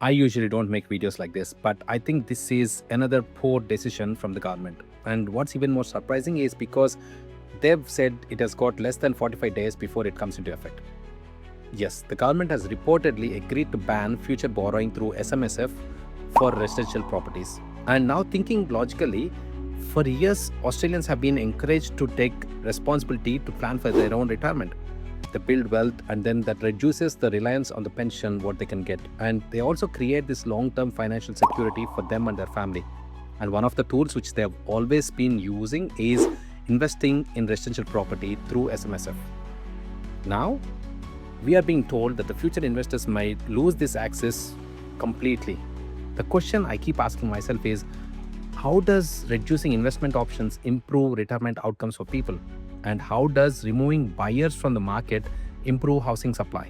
I usually don't make videos like this, but I think this is another poor decision from the government. And what's even more surprising is because they've said it has got less than 45 days before it comes into effect. Yes, the government has reportedly agreed to ban future borrowing through SMSF for residential properties. And now, thinking logically, for years, Australians have been encouraged to take responsibility to plan for their own retirement. They build wealth, and then that reduces the reliance on the pension what they can get. And they also create this long-term financial security for them and their family. And one of the tools which they have always been using is investing in residential property through SMSF. Now, we are being told that the future investors might lose this access completely. The question I keep asking myself is, how does reducing investment options improve retirement outcomes for people? And how does removing buyers from the market improve housing supply?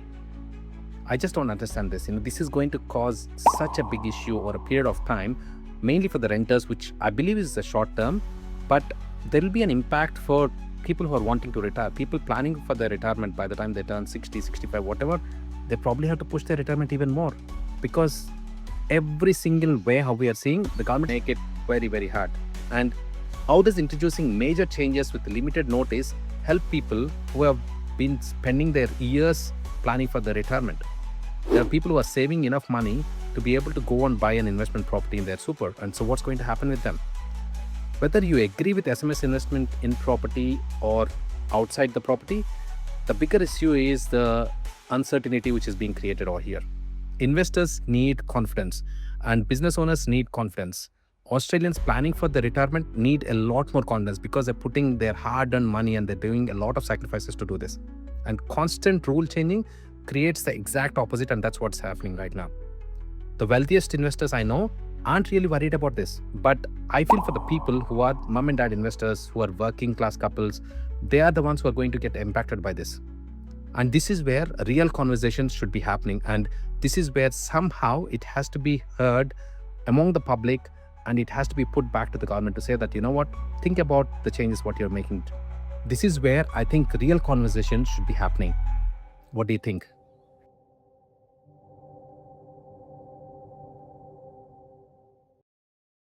I just don't understand this. This is going to cause such a big issue over a period of time, mainly for the renters, which I believe is a short term, but there will be an impact for people who are wanting to retire, people planning for their retirement by the time they turn 60, 65, whatever. They probably have to push their retirement even more, because every single way how we are seeing, the government make it very, very hard. And how does introducing major changes with limited notice help people who have been spending their years planning for their retirement? There are people who are saving enough money to be able to go and buy an investment property in their super. And so what's going to happen with them? Whether you agree with SMS investment in property or outside the property, the bigger issue is the uncertainty which is being created over here. Investors need confidence and business owners need confidence. Australians planning for their retirement need a lot more confidence because they're putting their hard-earned money and they're doing a lot of sacrifices to do this. And constant rule changing creates the exact opposite, and that's what's happening right now. The wealthiest investors I know aren't really worried about this, but I feel for the people who are mom and dad investors, who are working class couples, they are the ones who are going to get impacted by this. And this is where real conversations should be happening, and this is where somehow it has to be heard among the public, and it has to be put back to the government to say that, you know what, think about the changes what you're making. This is where I think real conversations should be happening. What do you think?